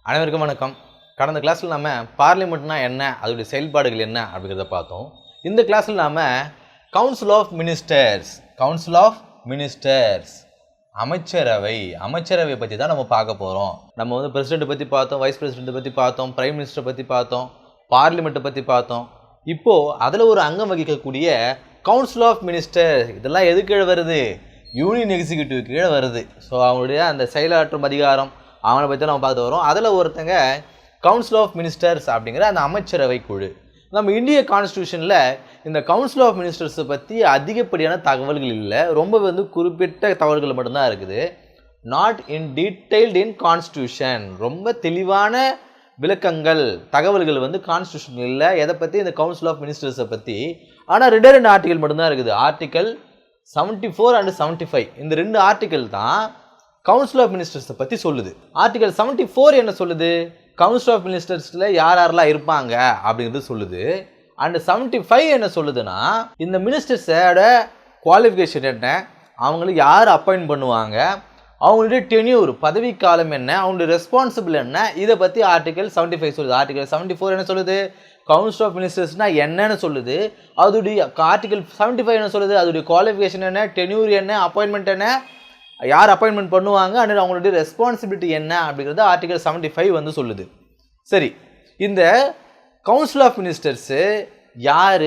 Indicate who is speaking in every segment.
Speaker 1: அனைவருக்கும் வணக்கம். கடந்த கிளாஸில் நம்ம பார்லிமெண்ட்னா என்ன, அதோடைய செயல்பாடுகள் என்ன அப்படிங்கிறத பார்த்தோம். இந்த கிளாஸில் நாம் கவுன்சில் ஆஃப் மினிஸ்டர்ஸ் அமைச்சரவை பற்றி தான் நம்ம பார்க்க போகிறோம். நம்ம வந்து பிரசிடென்ட் பற்றி பார்த்தோம், வைஸ் பிரசிடென்ட் பற்றி பார்த்தோம், பிரைம் மினிஸ்டர் பற்றி பார்த்தோம், பார்லிமெண்ட்டை பற்றி பார்த்தோம். இப்போது அதில் ஒரு அங்கம் வகிக்கக்கூடிய கவுன்சில் ஆஃப் மினிஸ்டர், இதெல்லாம் எது கீழே வருது? யூனியன் எக்ஸிக்யூட்டிவ் கீழே வருது. ஸோ அவங்களுடைய அந்த செயலாற்றும் அதிகாரம் அவனை பற்றி நம்ம பார்த்து வரோம். அதில் ஒருத்தங்க கவுன்சில் ஆஃப் மினிஸ்டர்ஸ் அப்படிங்கிற அந்த அமைச்சரவை குழு. நம்ம இந்திய கான்ஸ்டியூஷனில் இந்த கவுன்சில் ஆஃப் மினிஸ்டர்ஸை பற்றி அதிகப்படியான தகவல்கள் இல்லை, ரொம்ப வந்து குறிப்பிட்ட தகவல்கள் மட்டும்தான் இருக்குது. Not in detailed in constitution, ரொம்ப தெளிவான விளக்கங்கள் தகவல்கள் வந்து கான்ஸ்டியூஷன் இல்லை எதை பற்றி, இந்த கவுன்சில் ஆஃப் மினிஸ்டர்ஸை பற்றி. ஆனால் ரெண்டு ஆர்டிகல் மட்டும்தான் இருக்குது. ஆர்டிகல் 74 and 75 இந்த ரெண்டு ஆர்டிகல் தான் கவுன்சில் ஆஃப் மினிஸ்டர்ஸை பற்றி சொல்லுது. ஆர்டிகல் 74 என்ன சொல்லுது? கவுன்சில் ஆஃப் மினிஸ்டர்ஸில் யாரெல்லாம் இருப்பாங்க அப்படிங்கிறது சொல்லுது. அண்ட் 75 என்ன சொல்லுதுன்னா, இந்த மினிஸ்டர்ஸோட குவாலிஃபிகேஷன் என்ன, அவங்களுக்கு யார் அப்பாயிண்ட் பண்ணுவாங்க, அவங்களுடைய டென்யூர் பதவி காலம் என்ன, அவங்களுடைய ரெஸ்பான்சிபிள் என்ன, இதை பற்றி ஆர்டிகல் 75 சொல்லுது. ஆர்டிகல் 74 என்ன சொல்லுது? கவுன்சில் ஆஃப் மினிஸ்டர்ஸ்னால் என்னன்னு சொல்லுது. அதோடைய ஆர்டிகல் 75 என்ன சொல்லுது? அதோடைய குவாலிஃபிகேஷன் என்ன, டென்யூர் என்ன, அப்பாயின்மெண்ட் என்ன, யார் அப்பாயின்மெண்ட் பண்ணுவாங்க, அண்ட் அவங்களுடைய ரெஸ்பான்சிபிலிட்டி என்ன அப்படிங்கிறது ஆர்டிகல் 75 வந்து சொல்லுது. சரி, இந்த கவுன்சில் ஆஃப் மினிஸ்டர்ஸு யார்,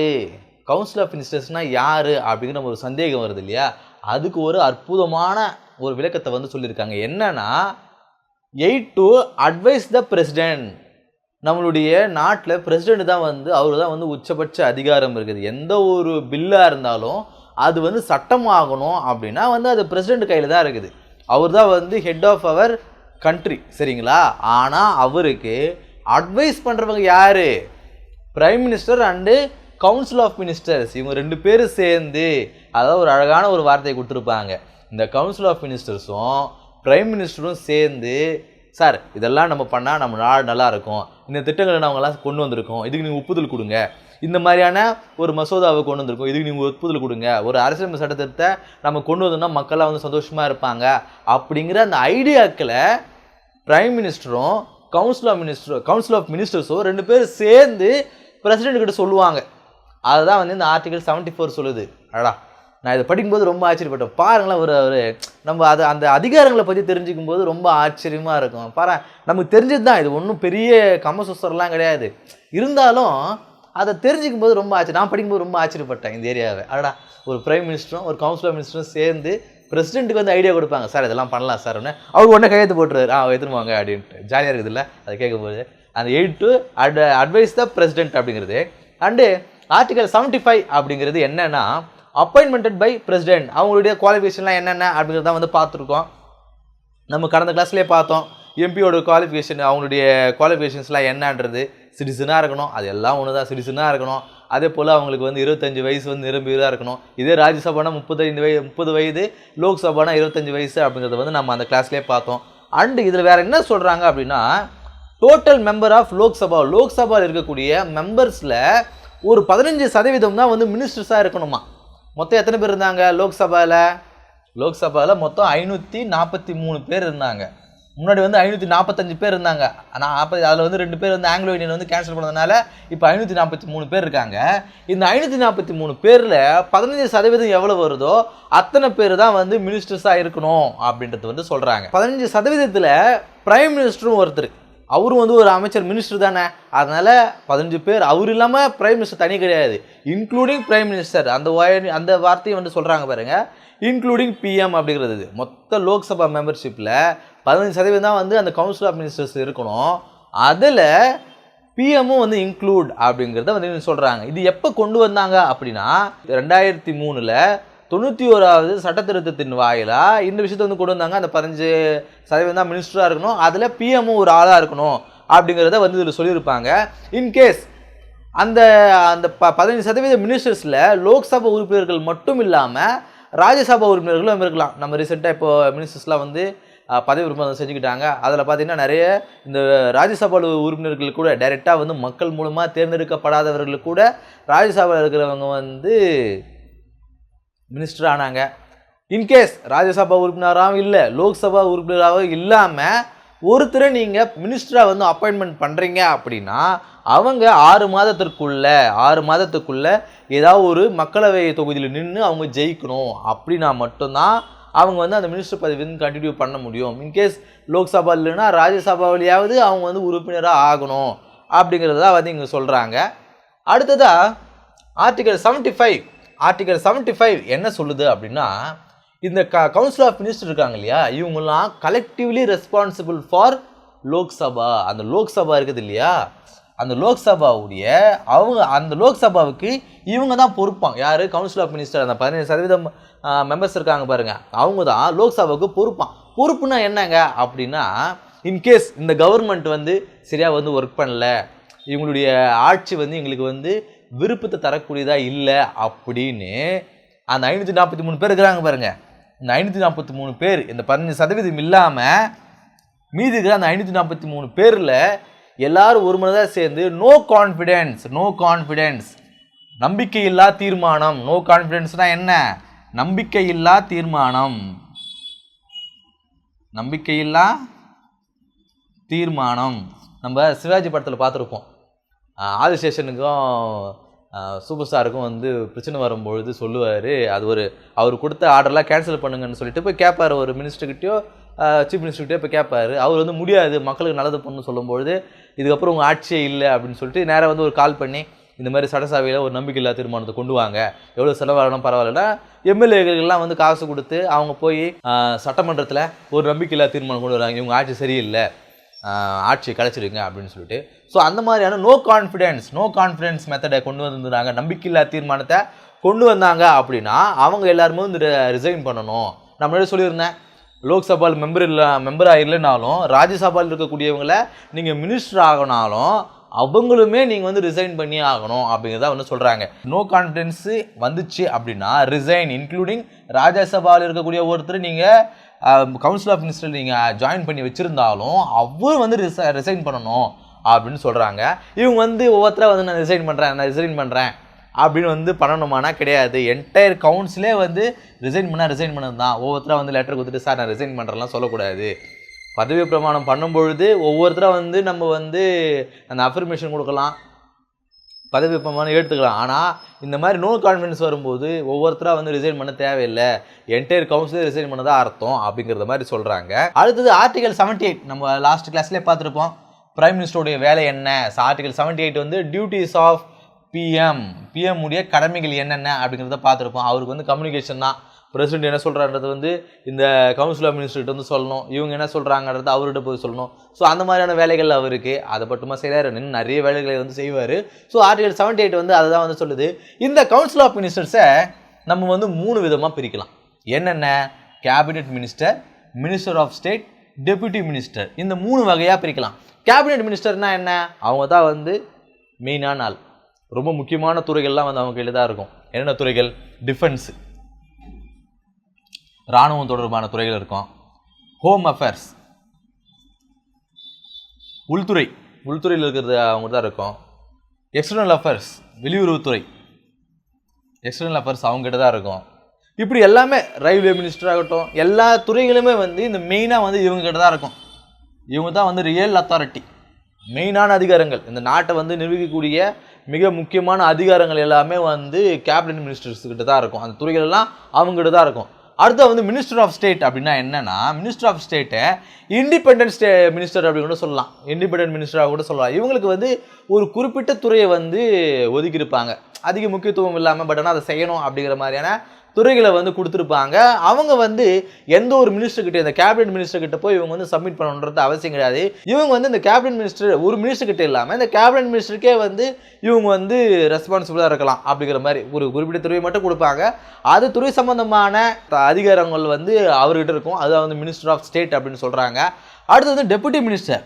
Speaker 1: கவுன்சில் ஆஃப் மினிஸ்டர்ஸ்னால் யார் அப்படிங்கிற நம்ம ஒரு சந்தேகம் வருது இல்லையா? அதுக்கு ஒரு அற்புதமான ஒரு விளக்கத்தை வந்து சொல்லியிருக்காங்க. என்னன்னா, டு அட்வைஸ் த பிரசிடென்ட். நம்மளுடைய நாட்டில் பிரசிடென்ட் தான் வந்து அவர் தான் வந்து உச்சபட்ச அதிகாரம் இருக்குது. எந்த ஒரு பில்லாக இருந்தாலும் அது வந்து சட்டமாகணும் அப்படின்னா வந்து அது பிரசிடென்ட் கையில் தான் இருக்குது. அவர் தான் வந்து ஹெட் ஆஃப் அவர் கண்ட்ரி, சரிங்களா? ஆனால் அவருக்கு அட்வைஸ் பண்ணுறவங்க யார்? Prime minister and council of ministers. இவங்க ரெண்டு பேரும் சேர்ந்து, அதாவது ஒரு அழகான ஒரு வார்த்தையை கொடுத்துருப்பாங்க. இந்த கவுன்சில் ஆஃப் மினிஸ்டர்ஸும் பிரைம் மினிஸ்டரும் சேர்ந்து, சார் இதெல்லாம் நம்ம பண்ணால் நம்ம நாடு நல்லா இருக்கும், இந்த திட்டங்களை நாங்கள்லாம் கொண்டு வந்திருக்கோம், இதுக்கு நீங்கள் ஒப்புதல் கொடுங்க, இந்த மாதிரியான ஒரு மசோதாவை கொண்டு வந்திருக்கோம், இதுக்கு நீங்கள் ஒப்புதல் கொடுங்க, ஒரு அரசியல் சட்டத்திட்டத்தை நம்ம கொண்டு வந்தோம்னா மக்கள்லாம் வந்து சந்தோஷமாக இருப்பாங்க அப்படிங்கிற அந்த ஐடியாக்களை பிரைம் மினிஸ்டரும் கவுன்சில் ஆஃப் மினிஸ்டர்ஸும் ரெண்டு பேரும் சேர்ந்து பிரசிடென்ட் கிட்ட சொல்லுவாங்க. அதுதான் வந்து இந்த ஆர்டிகல் 74 சொல்லுது. அடா, நான் இதை படிக்கும்போது ரொம்ப ஆச்சரியப்பட்டேன். பாருங்களேன், ஒரு நம்ம அந்த அதிகாரங்களை பற்றி தெரிஞ்சுக்கும் போது ரொம்ப ஆச்சரியமாக இருக்கும். பாரு, நமக்கு தெரிஞ்சது தான், இது ஒன்றும் பெரிய கமசுஸ்தரெலாம் கிடையாது. இருந்தாலும் அதை தெரிஞ்சிக்கும் போது ரொம்ப நான் படிக்கும்போது ரொம்ப ஆச்சரியப்பட்டேன் இந்த ஏரியாவை. அடடா, ஒரு பிரைம் மினிஸ்டரும் ஒரு கவுன்சில் ஆஃப் மினிஸ்டரும் சேர்ந்து பிரசிடென்ட்டுக்கு வந்து ஐடியா கொடுப்பாங்க. சார் இதெல்லாம் பண்ணலாம் சார், அவர் உடனே கையெழுத்து போட்டுருவார், எடுத்துருவாங்க அப்படின்ட்டு. ஜாலியாக இருக்குது இல்லை அதை கேட்கும்போது? அந்த டு அட்வைஸ் த பிரசிடென்ட் அப்படிங்கிறது. அண்டு ஆர்டிகல் 75 அப்படிங்கிறது என்னன்னா, அப்பாயின்மெண்டட் பை பிரசிடென்ட். அவங்களுடைய குவாலிஃபிகேஷன்லாம் என்னென்ன அப்படிங்கிறத வந்து பார்த்துருக்கோம். நம்ம கடந்த கிளாஸ்லேயே பார்த்தோம். எம்பியோட குவாலிஃபிகேஷன், அவங்களுடைய குவாலிஃபிகேஷன்ஸ்லாம் என்னன்றது, சிட்டிசனாக இருக்கணும், அது எல்லாம் ஒன்று தான், சிட்டிசனாக இருக்கணும். அதே போல் அவங்களுக்கு வந்து 25 வயசு வந்து நிரம்பியதாக இருக்கணும். இதே ராஜ்யசபானா 30 வயது, லோக்சபானா 25 வயசு அப்படிங்கிறத வந்து நம்ம அந்த கிளாஸ்லேயே பார்த்தோம். அண்டு இதில் வேறு என்ன சொல்கிறாங்க அப்படின்னா, டோட்டல் மெம்பர் ஆஃப் லோக்சபாவில் இருக்கக்கூடிய மெம்பர்ஸில் ஒரு 15% தான் வந்து மினிஸ்டர்ஸாக இருக்கணுமா. மொத்தம் எத்தனை பேர் இருந்தாங்க லோக்சபாவில் மொத்தம் 543 பேர் இருந்தாங்க. முன்னாடி வந்து 545 பேர் இருந்தாங்க. ஆனால் அதில் வந்து 2 பேர் வந்து ஆங்கிலோ இந்தியன் வந்து கேன்சல் பண்ணதுனால இப்போ 543 பேர் இருக்காங்க. இந்த 543 பேரில் 15% எவ்வளோ வருதோ அத்தனை பேர் தான் வந்து மினிஸ்டர்ஸாக இருக்கணும் அப்படின்றது வந்து சொல்கிறாங்க. 15%ல் பிரைம் மினிஸ்டரும் ஒருத்தர், அவரும் வந்து ஒரு அமைச்சர், மினிஸ்டர் தானே. அதனால் 15 பேர். அவர் இல்லாமல் பிரைம் மினிஸ்டர் தனி கிடையாது, இன்க்ளூடிங் பிரைம் மினிஸ்டர். அந்த வார்த்தையை வந்து சொல்கிறாங்க பாருங்கள், இன்க்ளூடிங் பிஎம் அப்படிங்கிறது. மொத்த லோக்சபா மெம்பர்ஷிப்பில் 15% தான் வந்து அந்த கவுன்சில் ஆஃப் மினிஸ்டர்ஸ் இருக்கணும். அதில் பிஎம்மும் வந்து இன்க்ளூட் அப்படிங்கிறத வந்து சொல்கிறாங்க. இது எப்போ கொண்டு வந்தாங்க அப்படின்னா, 2003ல் 91வது சட்ட திருத்தத்தின் வாயிலாக இந்த விஷயத்தை வந்து கொண்டு வந்தாங்க. அந்த 15% தான் மினிஸ்டராக இருக்கணும், அதில் பிஎம்மும் ஒரு ஆளாக இருக்கணும் அப்படிங்கிறத வந்து இதில் சொல்லியிருப்பாங்க. இன்கேஸ் அந்த 15% மினிஸ்டர்ஸில் லோக்சபா உறுப்பினர்கள் மட்டும் இல்லாமல் ராஜ்யசபா உறுப்பினர்களும் இருக்கலாம். நம்ம ரீசெண்டாக இப்போ மினிஸ்டர்ஸ்லாம் வந்து பதவி விருப்பம் செஞ்சுக்கிட்டாங்க. அதில் பார்த்திங்கன்னா நிறைய இந்த ராஜ்யசபா உறுப்பினர்கள் கூட டைரெக்டாக வந்து மக்கள் மூலமாக தேர்ந்தெடுக்கப்படாதவர்கள் கூட ராஜ்யசபாவில் இருக்கிறவங்க வந்து மினிஸ்டர் ஆனாங்க. இன்கேஸ் ராஜ்யசபா உறுப்பினராகவும் இல்லை, லோக்சபா உறுப்பினராகவும் இல்லாமல் ஒருத்தரை நீங்கள் மினிஸ்டராக வந்து அப்பாயின்மெண்ட் பண்ணுறீங்க அப்படின்னா அவங்க 6 மாதத்துக்குள்ள ஏதாவது ஒரு மக்களவை தொகுதியில் நின்று அவங்க ஜெயிக்கணும். அப்படின்னா மட்டும்தான் அவங்க வந்து அந்த மினிஸ்டர் பதவி வந்து கண்டினியூ பண்ண முடியும். இன்கேஸ் லோக்சபா இல்லைன்னா ராஜ்யசபாவிலேயாவது அவங்க வந்து உறுப்பினராக ஆகணும் அப்படிங்கிறத வந்து இங்கே சொல்கிறாங்க. அடுத்ததாக ஆர்டிகல் 75 என்ன சொல்லுது அப்படின்னா, இந்த கவுன்சில் ஆஃப் மினிஸ்டர் இருக்காங்க இல்லையா, இவங்கெல்லாம் கலெக்டிவ்லி ரெஸ்பான்சிபிள் ஃபார் லோக்சபா. அந்த லோக்சபா இருக்குது இல்லையா, அந்த லோக்சபாவுக்கு இவங்க தான் பொறுப்பாங்க. யார்? Council of minister. அந்த 15% மெம்பர்ஸ் இருக்காங்க பாருங்க, அவங்க தான் லோக்சபாவுக்கு பொறுப்புனா என்னங்க அப்படின்னா, இன்கேஸ் இந்த கவர்மெண்ட் வந்து சரியாக வந்து ஒர்க் பண்ணல, இவங்களுடைய ஆட்சி வந்து எங்களுக்கு வந்து விருப்பத்தை தரக்கூடியதா இல்லை அப்படின்னு அந்த 543 பேர் இருக்கிறாங்க பாருங்க, இந்த 543 பேர், இந்த 15% இல்லாமல் மீதி இருக்கிற அந்த 543 பேரில் எல்லாரும் ஒரு மனதாக சேர்ந்து நோ கான்ஃபிடென்ஸ் நம்பிக்கையில்லா தீர்மானம். நோ கான்ஃபிடென்ஸ்னா என்ன? நம்பிக்கையில்லா தீர்மானம். நம்ம சிவாஜி படத்தில் பார்த்துருப்போம், ஆதிசேஷனுக்கும் சூப்பர் ஸ்டாருக்கும் வந்து பிரச்சனை வரும்பொழுது சொல்லுவார், அது அவர் கொடுத்த ஆர்டர்லாம் கேன்சல் பண்ணுங்கன்னு சொல்லிட்டு போய் கேட்பார் ஒரு மினிஸ்டர்கிட்டயோ சீஃப் மினிஸ்டர்கிட்டயோ போய் கேட்பார். அவர் வந்து முடியாது, மக்களுக்கு நல்லது பண்ணணும்னு சொல்லும்பொழுது இதுக்கப்புறம் உங்கள் ஆட்சியே இல்லை அப்படின்னு சொல்லிட்டு நேராக வந்து ஒரு கால் பண்ணி இந்த மாதிரி சட்டசபையில் ஒரு நம்பிக்கையில்லா தீர்மானத்தை கொண்டு வாங்க, எவ்வளோ செலவாகணும் பரவாயில்லன்னா எம்எல்ஏக்கள்லாம் வந்து காசு கொடுத்து அவங்க போய் சட்டமன்றத்தில் ஒரு நம்பிக்கையில்லா தீர்மானம் கொண்டு வராங்க, இவங்க ஆட்சி சரியில்லை, ஆட்சியை கலைச்சிடுங்க அப்படின்னு சொல்லிட்டு. ஸோ அந்த மாதிரியான நோ கான்ஃபிடென்ஸ் மெத்தடை கொண்டு வந்துருந்தாங்க, நம்பிக்கையில்லா தீர்மானத்தை கொண்டு வந்தாங்க அப்படின்னா அவங்க எல்லாருமே வந்து ரிசைன் பண்ணணும். நம்மளே சொல்லியிருந்தேன், லோக்சபாவில் மெம்பராக இல்லைனாலும் ராஜ்யசபாவில் இருக்கக்கூடியவங்களை நீங்கள் மினிஸ்டர் ஆகினாலும் அவங்களுமே நீங்கள் வந்து ரிசைன் பண்ணி ஆகணும் அப்படிங்கிறத வந்து சொல்கிறாங்க. நோ கான்ஃபிடென்ஸு வந்துச்சு அப்படின்னா ரிசைன், இன்க்ளூடிங் ராஜ்யசபாவில் இருக்கக்கூடிய ஒருத்தர் நீங்கள் கவுன்சில் ஆஃப் மினிஸ்டர் நீங்கள் ஜாயின் பண்ணி வச்சுருந்தாலும் அவர் வந்து ரிசைன் பண்ணணும் அப்படின்னு சொல்கிறாங்க. இவங்க வந்து ஒவ்வொருத்தராக வந்து நான் ரிசைன் பண்ணுறேன் அப்படின்னு வந்து பண்ணணுமானா கிடையாது. என்டையர் கவுன்சிலே வந்து ரிசைன் பண்ணது தான். ஒவ்வொருத்தராக வந்து லெட்டர் கொடுத்துட்டு சார் நான் ரிசைன் பண்ணுறேன்லாம் சொல்லக்கூடாது. பதவி பிரமாணம் பண்ணும்பொழுது ஒவ்வொருத்தராக வந்து நம்ம வந்து அந்த அஃபர்மேஷன் கொடுக்கலாம், பதவி பிரமாணம் எடுத்துக்கலாம். ஆனால் இந்த மாதிரி நோ கான்ஃபிடன்ஸ் வரும்போது ஒவ்வொருத்தராக வந்து ரிசைன் பண்ண தேவையில்லை, என்டையர் கவுன்சிலே ரிசைன் பண்ணதான் அர்த்தம் அப்படிங்கிறத மாதிரி சொல்கிறாங்க. அடுத்தது ஆர்டிகல் 78 நம்ம லாஸ்ட் கிளாஸ்லேயே பார்த்துருப்போம், பிரைம் மினிஸ்டருடைய வேலை என்ன. ஆர்டிகல் 78 வந்து டியூட்டிஸ் ஆஃப் பிஎம் உடைய கடமைகள் என்னென்ன அப்படிங்கிறத பார்த்துருப்போம். அவருக்கு வந்து கம்யூனிகேஷன் தான், பிரசிடென்ட் என்ன சொல்கிறான்றது வந்து இந்த கவுன்சில் ஆஃப் மினிஸ்டர்கிட்ட வந்து சொல்லணும், இவங்க என்ன சொல்கிறாங்கன்றது அவர்கிட்ட போய் சொல்லணும். ஸோ அந்த மாதிரியான வேலைகள் அவருக்கு அதை மட்டுமா செய்கிறார், இன்னும் நிறைய வேலைகளை வந்து செய்வார். ஸோ ஆர்டிகல் 78 வந்து அதை தான் வந்து சொல்லுது. இந்த கவுன்சில் ஆஃப் மினிஸ்டர்ஸை நம்ம வந்து 3 விதமாக பிரிக்கலாம். என்னென்ன? Cabinet minister, minister of state, deputy minister. இந்த 3 வகையாக பிரிக்கலாம். கேபினெட் மினிஸ்டர்னால் என்ன? அவங்க தான் வந்து மெயினான ஆள், ரொம்ப முக்கியமான துறைகள்லாம் வந்து அவங்க கையில் தான் இருக்கும். என்னென்ன துறைகள்? டிஃபென்ஸு, இராணுவம் தொடர்பான துறைகள் இருக்கும். ஹோம் அஃபேர்ஸ், உள்துறையில் இருக்கிறது அவங்க தான் இருக்கும். எக்ஸ்டர்னல் அஃபேர்ஸ், வெளியுறவுத்துறை, எக்ஸ்டர்னல் அஃபேர்ஸ் அவங்ககிட்ட தான் இருக்கும். இப்படி எல்லாமே ரயில்வே மினிஸ்டர் ஆகட்டும், எல்லா துறைகளுமே வந்து இந்த மெயினாக வந்து இவங்ககிட்ட தான் இருக்கும். இவங்க தான் வந்து ரியல் அத்தாரிட்டி, மெயினான அதிகாரங்கள், இந்த நாட்டை வந்து நிர்வகிக்கக்கூடிய மிக முக்கியமான அதிகாரங்கள் எல்லாமே வந்து கேபினெட் மினிஸ்டர்ஸ்கிட்ட தான் இருக்கும். அந்த துறைகள் எல்லாம் அவங்ககிட்ட தான் இருக்கும். அடுத்து வந்து மினிஸ்டர் ஆஃப் ஸ்டேட் அப்படின்னா என்னன்னா, மினிஸ்டர் ஆஃப் ஸ்டேட்டை இண்டிபெண்டன்ட் மினிஸ்டர் அப்படின்னு கூட சொல்லலாம், இண்டிபெண்டன்ட் மினிஸ்டராக கூட சொல்லலாம். இவங்களுக்கு வந்து ஒரு குறிப்பிட்ட துறையை வந்து ஒதுக்கியிருப்பாங்க, அதிக முக்கியத்துவம் இல்லாமல், பட் ஆனால் அதை செய்யணும் அப்படிங்கிற மாதிரியான துறைகளை வந்து கொடுத்துருப்பாங்க. அவங்க வந்து எந்த ஒரு மினிஸ்டர்கிட்ட, இந்த கேபினெட் மினிஸ்டர்கிட்ட போய் இவங்க வந்து சப்மிட் பண்ணணுன்றது அவசியம் கிடையாது. இவங்க வந்து இந்த கேபினெட் மினிஸ்டர் ஒரு மினிஸ்டர்கிட்ட இல்லாமல் இந்த கேபினெட் மினிஸ்டருக்கே வந்து இவங்க வந்து ரெஸ்பான்சிபிளாக இருக்கலாம் அப்படிங்கிற மாதிரி ஒரு குறிப்பிட்ட துறையை மட்டும் கொடுப்பாங்க. அது துறை சம்பந்தமான அதிகாரங்கள் வந்து அவர்கிட்ட இருக்கும், அதுதான் வந்து மினிஸ்டர் ஆஃப் ஸ்டேட் அப்படின்னு சொல்கிறாங்க. அடுத்து வந்து டெப்யூட்டி மினிஸ்டர்.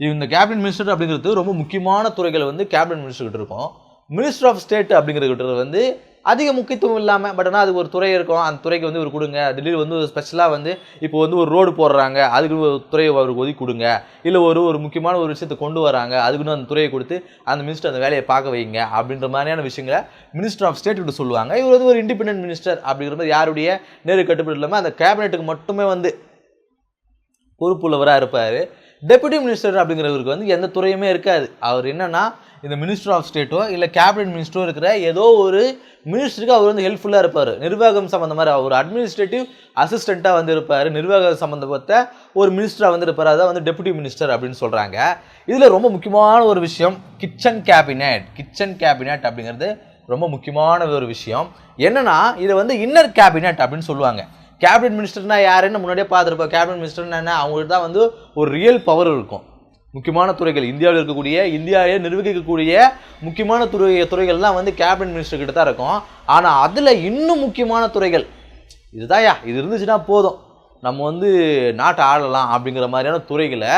Speaker 1: இந்த கேபினெட் மினிஸ்டர் அப்படிங்கிறது ரொம்ப முக்கியமான துறைகள் வந்து கேபினெட் மினிஸ்டர்கிட்ட இருக்கும். மினிஸ்டர் ஆஃப் ஸ்டேட் அப்படிங்கிறது வந்து அதிக முக்கியத்துவம் இல்லாமல், பட் ஆனால் அதுக்கு ஒரு துறை இருக்கும், அந்த துறைக்கு வந்து ஒரு கொடுங்க. திடீர்னு வந்து ஒரு ஸ்பெஷலாக வந்து இப்போ வந்து ஒரு ரோடு போடுறாங்க, அதுக்கு ஒரு துறையை அவருக்கு ஒதுக்கி கொடுங்க. இல்லை ஒரு முக்கியமான ஒரு விஷயத்தை கொண்டு வராங்க, அதுக்குன்னு அந்த துறையை கொடுத்து அந்த மினிஸ்டர் அந்த வேலையை பார்க்க வைங்க அப்படின்ற மாதிரியான விஷயங்களை மினிஸ்டர் ஆஃப் ஸ்டேட் கிட்ட சொல்லுவாங்க. இவர் வந்து ஒரு இண்டிபெண்டன்ட் மினிஸ்டர் அப்படிங்கிற மாதிரி யாருடைய நேரு கட்டுப்பாடு இல்லாமல் அந்த கேபினெட்டுக்கு மட்டுமே வந்து பொறுப்புள்ளவராக இருப்பார். டெபுட்டி மினிஸ்டர் அப்படிங்கிறவருக்கு வந்து எந்த துறையுமே இருக்காது. அவர் என்னன்னா இந்த மினிஸ்டர் ஆஃப் ஸ்டேட்டோ இல்லை கேபினட் மினிஸ்டரோ இருக்கிற ஏதோ ஒரு மினிஸ்டருக்கு அவர் வந்து ஹெல்ப்ஃபுல்லாக இருப்பார். நிர்வாகம் சம்மந்தமாக ஒரு அட்மினிஸ்ட்ரேட்டிவ் அசிஸ்டண்ட்டாக வந்து இருப்பார். நிர்வாகம் சம்மந்தப்பட்ட ஒரு மினிஸ்டராக வந்து இருப்பார். அதான் வந்து டெபுட்டி மினிஸ்டர் அப்படின்னு சொல்கிறாங்க. இதில் ரொம்ப முக்கியமான ஒரு விஷயம் கிச்சன் கேபினட் அப்படிங்கிறது ரொம்ப முக்கியமான ஒரு விஷயம். என்னன்னா இதை வந்து இன்னர் கேபினட் அப்படின்னு சொல்லுவாங்க. கேபினட் மினிஸ்டர்னா யாருன்னு முன்னாடியே பார்த்துருப்போம். கேபினட் மினிஸ்டர்னா என்ன, அவங்களுக்கு தான் வந்து ஒரு ரியல் பவர் இருக்கும். முக்கியமான துறைகள் இந்தியாவில் இருக்கக்கூடிய, இந்தியாவை நிர்வகிக்கக்கூடிய முக்கியமான துறைகள்லாம் வந்து கேபினட் மினிஸ்டர் கிட்ட தான் இருக்கும். ஆனால் அதில் இன்னும் முக்கியமான துறைகள் இதுதான்யா, இது இருந்துச்சுன்னா போதும் நம்ம வந்து நாட்டை ஆளலாம் அப்படிங்கிற மாதிரியான துறைகளை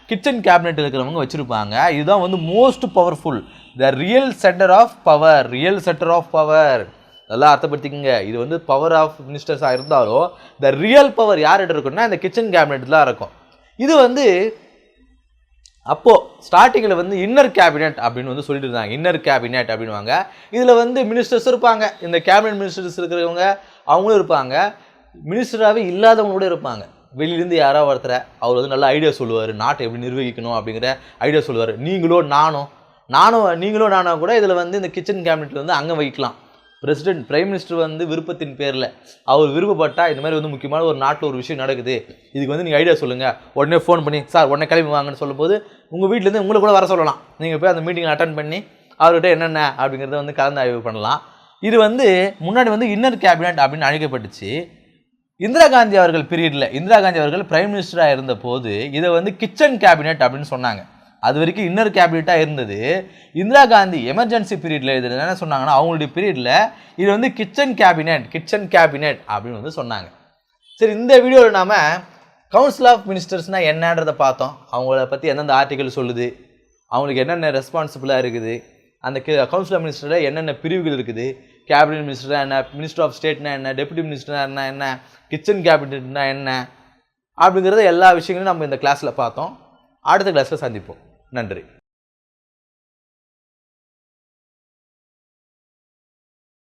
Speaker 1: கிச்சன் கேபினெட் இருக்கிறவங்க வச்சுருப்பாங்க. இதுதான் வந்து most powerful, the real centre of power. நல்லா அர்த்தப்படுத்திக்கங்க. இது வந்து பவர் ஆஃப் மினிஸ்டர்ஸாக இருந்தாலும் த ரியல் பவர் யார்கிட்ட இருக்குன்னா இந்த கிச்சன் கேபினெட் தான் இருக்கும். இது வந்து அப்போது ஸ்டார்டிங்கில் வந்து இன்னர் கேபினெட் அப்படின்னு வந்து சொல்லிட்டு இருந்தாங்க. இன்னர் கேபினெட் அப்படின்வாங்க. இதில் வந்து மினிஸ்டர்ஸ் இருப்பாங்க. இந்த கேபினெட் மினிஸ்டர்ஸ் இருக்கிறவங்க அவங்களும் இருப்பாங்க. மினிஸ்டராகவே இல்லாதவங்க கூட இருப்பாங்க. வெளியிலேருந்து யாராவது ஒருத்தரை அவர் வந்து நல்ல ஐடியா சொல்லுவார், நாட்டை எப்படி நிர்வகிக்கணும் அப்படிங்கிற ஐடியா சொல்லுவார். நீங்களோ நானோ கூட இதில் வந்து இந்த கிச்சன் கேபினெட்டில் வந்து அங்கே வைக்கலாம். பிரசிடென்ட் பிரைம் மினிஸ்டர் வந்து விருப்பத்தின் பேரில் அவர் விருப்பப்பட்டால் இந்த மாதிரி வந்து முக்கியமான ஒரு நாட்டில் ஒரு விஷயம் நடக்குது, இதுக்கு வந்து நீங்கள் ஐடியா சொல்லுங்கள், உடனே ஃபோன் பண்ணி சார் உடனே கிளம்பி வாங்கன்னு சொல்லும்போது உங்கள் வீட்டிலேருந்து உங்களை கூட வர சொல்லலாம். நீங்கள் போய் அந்த மீட்டிங்கை அட்டன் பண்ணி அவர்கிட்ட என்னென்ன அப்படிங்கிறத வந்து கலந்து ஆய்வு பண்ணலாம். இது வந்து முன்னாடி வந்து இன்னர் கேபினட் அப்படின்னு அழைக்கப்பட்டுச்சு. இந்திரா காந்தி அவர்கள் பிரைம் மினிஸ்டராக இருந்த போது இதை வந்து கிச்சன் கேபினட் அப்படின்னு சொன்னாங்க. அது வரைக்கும் இன்னர் கேபினட்டாக இருந்தது. இந்திரா காந்தி எமர்ஜென்சி பீரியடில் இது என்ன சொன்னாங்கன்னா அவங்களுடைய பீரியடில் இது வந்து கிச்சன் கேபினட் அப்படின்னு வந்து சொன்னாங்க. சரி, இந்த வீடியோவில் நாம் கவுன்சில் ஆஃப் மினிஸ்டர்ஸ்னால் என்னன்றதை பார்த்தோம். அவங்கள பற்றி எந்தெந்த ஆர்டிகல் சொல்லுது, அவங்களுக்கு என்னென்ன ரெஸ்பான்சிபிளாக இருக்குது, அந்த கவுன்சில் ஆஃப் மினிஸ்டரில் என்னென்ன பிரிவுகள் இருக்குது, கேபினட் மினிஸ்டர் என்ன, மினிஸ்டர் ஆஃப் ஸ்டேட்னா என்ன, டெபுட்டி மினிஸ்டர்னா என்ன, கிச்சன் கேபினட்னா என்ன அப்படிங்கிறத எல்லா விஷயங்களையும் நம்ம இந்த கிளாஸில் பார்த்தோம். அடுத்த கிளாஸில் சந்திப்போம். நன்றி.